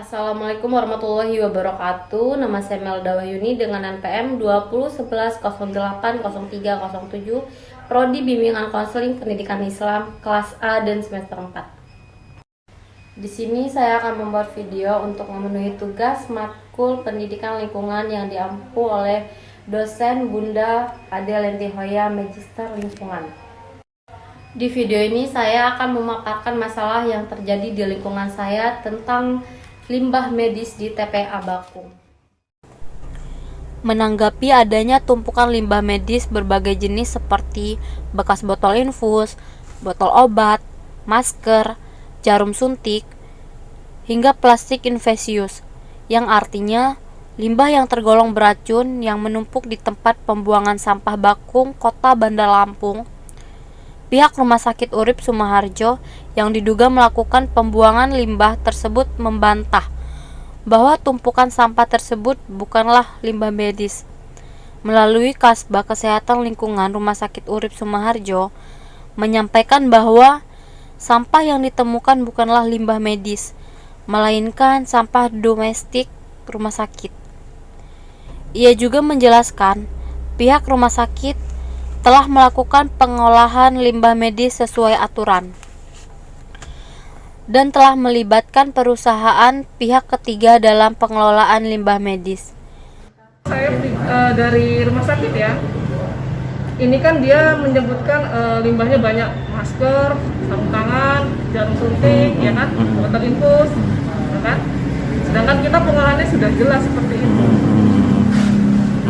Assalamualaikum warahmatullahi wabarakatuh. Nama saya Melda Wahyuni dengan NPM 2011080307, Prodi Bimbingan Konseling Pendidikan Islam kelas A dan semester 4. Di sini saya akan membuat video untuk memenuhi tugas matkul pendidikan lingkungan yang diampu oleh dosen Bunda Ade Lentihoya, Magister Lingkungan. Di video ini saya akan memaparkan masalah yang terjadi di lingkungan saya tentang limbah medis di TPA Bakung. Menanggapi adanya tumpukan limbah medis berbagai jenis seperti bekas botol infus, botol obat, masker, jarum suntik, hingga plastik infeksius, yang artinya limbah yang tergolong beracun yang menumpuk di tempat pembuangan sampah Bakung, Kota Bandar Lampung. Pihak Rumah Sakit Urip Sumoharjo yang diduga melakukan pembuangan limbah tersebut membantah bahwa tumpukan sampah tersebut bukanlah limbah medis. Melalui Kasbah Kesehatan Lingkungan Rumah Sakit Urip Sumoharjo menyampaikan bahwa sampah yang ditemukan bukanlah limbah medis, melainkan sampah domestik rumah sakit. Ia juga menjelaskan pihak rumah sakit telah melakukan pengolahan limbah medis sesuai aturan dan telah melibatkan perusahaan pihak ketiga dalam pengelolaan limbah medis. Saya dari rumah sakit ya. Ini kan dia menyebutkan limbahnya banyak, masker, sarung tangan, jarum suntik, ya kan, botol infus, ya kan. Sedangkan kita pengolahannya sudah jelas seperti itu.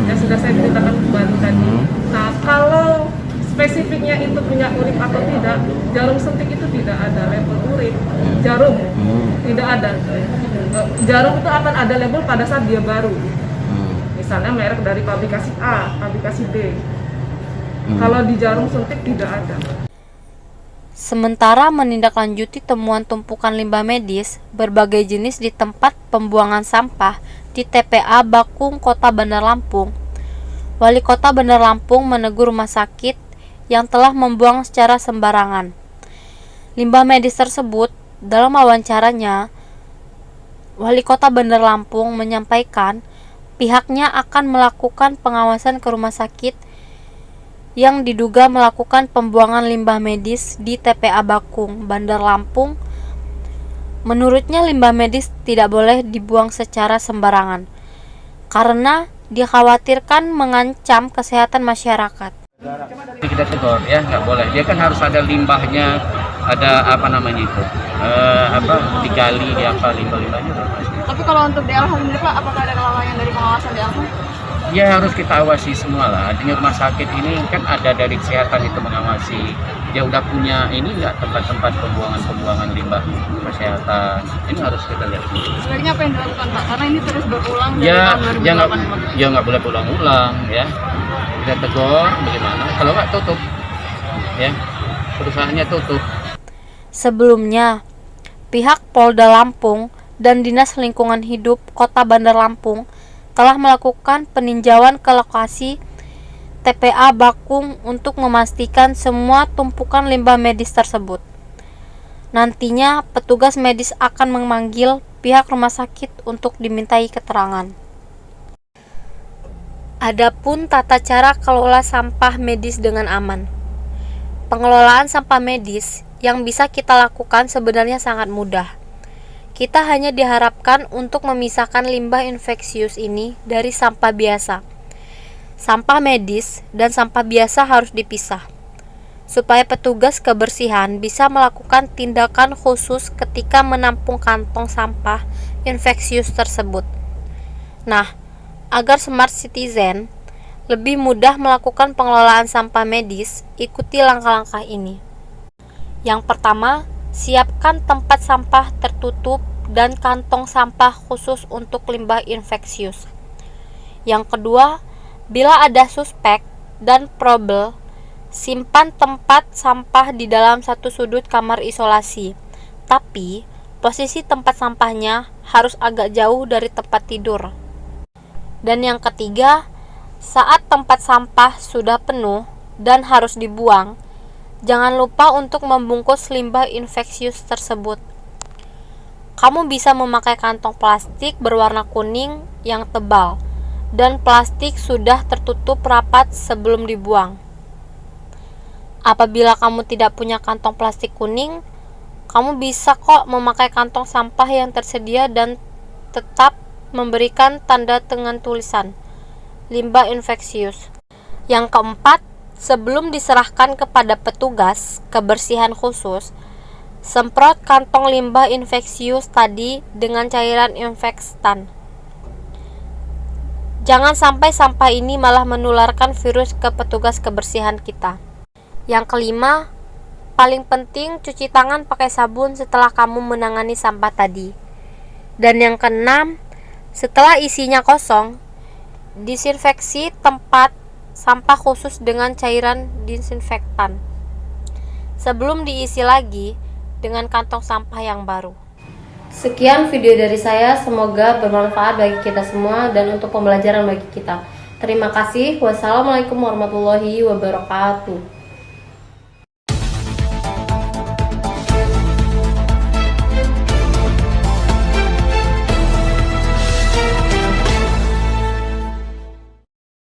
Ya sudah saya ceritakan kembali tadi. Nah, kalau spesifiknya itu punya urip atau tidak, jarum suntik itu tidak ada label urip. Jarum tidak ada. Jarum itu akan ada label pada saat dia baru. Misalnya merek dari pabrikasi A, pabrikasi B. Kalau di jarum suntik tidak ada. Sementara menindaklanjuti temuan tumpukan limbah medis berbagai jenis di tempat pembuangan sampah di TPA Bakung, Kota Bandar Lampung, Wali Kota Bandar Lampung menegur rumah sakit yang telah membuang secara sembarangan limbah medis tersebut. Dalam wawancaranya, Wali Kota Bandar Lampung menyampaikan pihaknya akan melakukan pengawasan ke rumah sakit yang diduga melakukan pembuangan limbah medis di TPA Bakung, Bandar Lampung. Menurutnya limbah medis tidak boleh dibuang secara sembarangan karena dikhawatirkan mengancam kesehatan masyarakat. Kita tegur ya, nggak boleh. Dia kan harus ada limbahnya, ada apa namanya itu, digali, di apa limbah-limbahnya. Tapi kalau untuk DLH sendiri Pak, apakah ada kelalaian dari pengawasan DLH? Ya harus kita awasi semua lah. Dengan rumah sakit ini kan ada dari kesehatan itu mengawasi. Dia udah punya ini nggak tempat-tempat pembuangan limbah kesehatan. Ini harus kita lihat. Sebaiknya apa yang dilakukan Pak? Karena ini terus berulang dari Ya, tahun 2008. nggak boleh ulang-ulang ya. Kita tegur bagaimana? Kalau nggak tutup, ya perusahaannya tutup. Sebelumnya, pihak Polda Lampung dan Dinas Lingkungan Hidup Kota Bandar Lampung telah melakukan peninjauan ke lokasi TPA Bakung untuk memastikan semua tumpukan limbah medis tersebut. Nantinya, petugas medis akan memanggil pihak rumah sakit untuk dimintai keterangan. Adapun tata cara kelola sampah medis dengan aman. Pengelolaan sampah medis yang bisa kita lakukan sebenarnya sangat mudah. Kita hanya diharapkan untuk memisahkan limbah infeksius ini dari sampah biasa. Sampah medis dan sampah biasa harus dipisah, supaya petugas kebersihan bisa melakukan tindakan khusus ketika menampung kantong sampah infeksius tersebut. Nah, agar smart citizen lebih mudah melakukan pengelolaan sampah medis, ikuti langkah-langkah ini. Yang pertama, siapkan tempat sampah tertutup dan kantong sampah khusus untuk limbah infeksius. Yang kedua, bila ada suspek dan probel, simpan tempat sampah di dalam satu sudut kamar isolasi. Tapi, posisi tempat sampahnya harus agak jauh dari tempat tidur. Dan yang ketiga, saat tempat sampah sudah penuh dan harus dibuang, jangan lupa untuk membungkus limbah infeksius tersebut. kamu bisa memakai kantong plastik berwarna kuning yang tebal dan plastik sudah tertutup rapat sebelum dibuang. Apabila kamu tidak punya kantong plastik kuning, kamu bisa kok memakai kantong sampah yang tersedia dan tetap memberikan tanda dengan tulisan limbah infeksius. Yang keempat, sebelum diserahkan kepada petugas kebersihan khusus, semprot kantong limbah infeksius tadi dengan cairan infektan. Jangan sampai sampah ini malah menularkan virus ke petugas kebersihan kita. Yang kelima, paling penting cuci tangan pakai sabun setelah kamu menangani sampah tadi. Dan yang keenam, setelah isinya kosong, disinfeksi tempat sampah khusus dengan cairan disinfektan sebelum diisi lagi dengan kantong sampah yang baru. Sekian video dari saya, semoga bermanfaat bagi kita semua dan untuk pembelajaran bagi kita. Terima kasih. Wassalamualaikum warahmatullahi wabarakatuh.